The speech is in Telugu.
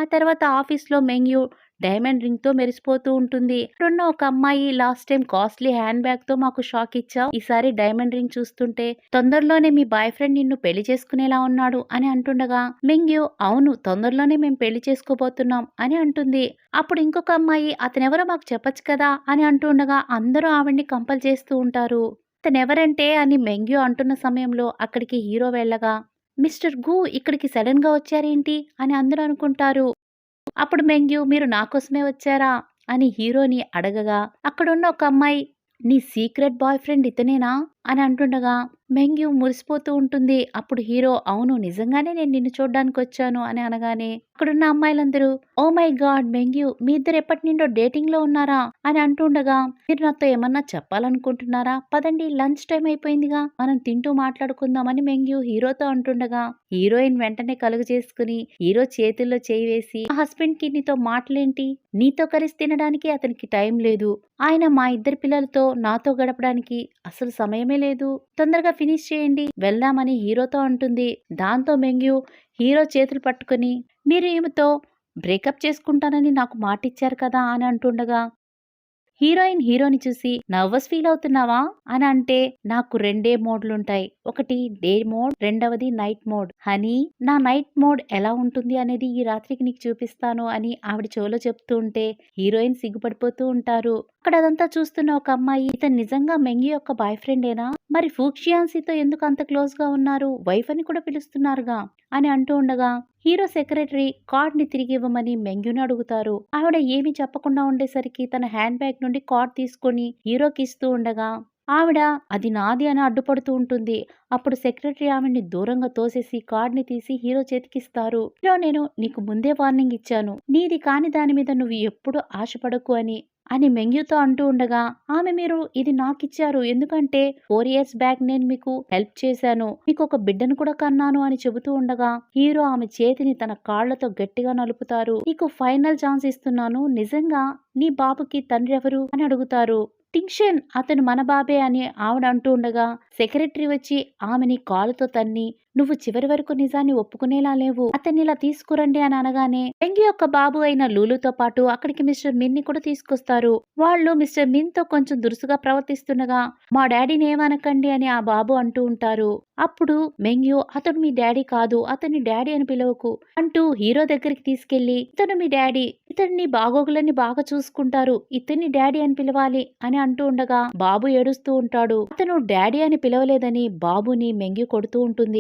ఆ తర్వాత ఆఫీస్‌లో మెంగ్యూ డైమండ్ రింగ్‌తో మెరిసిపోతూ ఉంటుంది. ఇక్కడున్న ఒక అమ్మాయి లాస్ట్ టైమ్ కాస్ట్‌లీ హ్యాండ్ బ్యాగ్‌తో మాకు షాక్ ఇచ్చావు. ఈసారి డైమండ్ రింగ్ చూస్తుంటే తొందరలోనే మీ బాయ్ ఫ్రెండ్ నిన్ను పెళ్లి చేసుకునేలా ఉన్నాడు అని అంటుండగా మెంగ్యూ అవును తొందరలోనే మేము పెళ్లి చేసుకోబోతున్నాం అని అంటుంది. అప్పుడు ఇంకొక అమ్మాయి అతనెవరో మాకు చెప్పొచ్చు కదా అని అంటుండగా అందరూ ఆవిడ్ని కంపల్ చేస్తూ ఉంటారు. అతనెవరంటే అని మెంగ్యూ అంటున్న సమయంలో అక్కడికి హీరో వెళ్ళగా మిస్టర్ గు ఇక్కడికి సడన్‌గా వచ్చారేంటి అని అందరూ అనుకుంటారు. అప్పుడు మెంగ్యూ మీరు నా కోసమే వచ్చారా అని హీరోని అడగగా అక్కడున్న ఒక అమ్మాయి నీ సీక్రెట్ బాయ్ ఫ్రెండ్ ఇతనేనా అని అంటుండగా మెంగ్యూ మురిసిపోతూ ఉంటుంది. అప్పుడు హీరో అవును నిజంగానే నేను నిన్ను చూడ్డానికి వచ్చాను అని అనగానే అక్కడున్న అమ్మాయిలందరూ ఓ మై గాడ్ మెంగ్యూ మీ ఇద్దరు ఎప్పటి నుండో డేటింగ్ లో ఉన్నారా అని అంటుండగా మీరు నాతో ఏమన్నా చెప్పాలనుకుంటున్నారా పదండి లంచ్ టైం అయిపోయిందిగా మనం తింటూ మాట్లాడుకుందామని మెంగ్యూ హీరోతో అంటుండగా హీరోయిన్ వెంటనే కలుగు చేసుకుని హీరో చేతుల్లో చేయి వేసి ఆ హస్బెండ్ కి నీతో మాటలేంటి నీతో కలిసి తినడానికి అతనికి టైం లేదు ఆయన మా ఇద్దరి పిల్లలతో నాతో గడపడానికి అసలు సమయమే లేదు తొందరగా ఫినిష్ చేయండి వెళ్దామని హీరోతో అంటుంది. దాంతో మెంగ్యూ హీరో చేతులు పట్టుకుని మీరు ఈమెతో బ్రేకప్ చేసుకుంటానని నాకు మాటిచ్చారు కదా అని అంటుండగా హీరోయిన్ హీరోని చూసి నర్వస్ ఫీల్ అవుతున్నావా అని అంటే నాకు రెండే మోడ్లుంటాయి ఒకటి డే మోడ్ రెండవది నైట్ మోడ్ హనీ నా నైట్ మోడ్ ఎలా ఉంటుంది అనేది ఈ రాత్రికి నీకు చూపిస్తాను అని ఆవిడ చెవులో చెప్తూ ఉంటే హీరోయిన్ సిగ్గుపడిపోతూ ఉంటారు. అక్కడ అదంతా చూస్తున్న ఒక అమ్మాయి ఇతను నిజంగా మెంగి యొక్క బాయ్ ఫ్రెండేనా మరి ఫూక్షియాన్సీతో ఎందుకు అంత క్లోజ్ గా ఉన్నారు వైఫ్ అని కూడా పిలుస్తున్నారుగా అని అంటూ ఉండగా హీరో సెక్రటరీ కార్డ్ ని తిరిగి ఇవ్వమని మెంగ్యూని అడుగుతారు. ఆవిడ ఏమీ చెప్పకుండా ఉండేసరికి తన హ్యాండ్ బ్యాగ్ నుండి కార్డ్ తీసుకొని హీరోకి ఇస్తూ ఉండగా ఆవిడ అది నాది అని అడ్డుపడుతూ ఉంటుంది. అప్పుడు సెక్రటరీ ఆవిడ్ని దూరంగా తోసేసి కార్డ్ ని తీసి హీరో చేతికిస్తారు. హీరో నేను నీకు ముందే వార్నింగ్ ఇచ్చాను నీది కాని దాని మీద నువ్వు ఎప్పుడు ఆశపడకు అని మెంగ్యూతో అంటూ ఉండగా ఆమె మీరు ఇది నాకిచ్చారు ఎందుకంటే 4 ఇయర్స్ బ్యాక్ నేను మీకు హెల్ప్ చేశాను మీకు ఒక బిడ్డను కూడా కన్నాను అని చెబుతూ ఉండగా హీరో ఆమె చేతిని తన కాళ్లతో గట్టిగా నలుపుతారు. నీకు ఫైనల్ ఛాన్స్ ఇస్తున్నాను నిజంగా నీ బాబుకి తండ్రి ఎవరు అని అడుగుతారు. టింక్షన్ అతను మన బాబే అని ఆవిడ అంటూ ఉండగా సెక్రటరీ వచ్చి ఆమెని కాలుతో తన్ని నువ్వు చివరి వరకు నిజాన్ని ఒప్పుకునేలా లేవు అతన్ని ఇలా తీసుకురండి అని అనగానే ఎంగి యొక్క బాబు అయిన లూలుతో పాటు అక్కడికి మిస్టర్ మిన్ ని కూడా తీసుకొస్తారు. వాళ్ళు మిస్టర్ మిన్ తో కొంచెం దురుసుగా ప్రవర్తిస్తుండగా మా డాడీని ఏమనకండి అని ఆ బాబు అంటూ ఉంటారు. అప్పుడు మెంగ్యూ అతడు మీ డాడీ కాదు అతన్ని డాడీ అని పిలవకు అంటూ హీరో దగ్గరికి తీసుకెళ్లి ఇతను మీ డాడీ ఇతన్ని బాగోగులని బాగా చూసుకుంటారు ఇతన్ని డాడీ అని పిలవాలి అని అంటూ ఉండగా బాబు ఏడుస్తూ ఉంటాడు. అతను డాడీ అని పిలవలేదని బాబుని మెంగ్యూ కొడుతూ ఉంటుంది.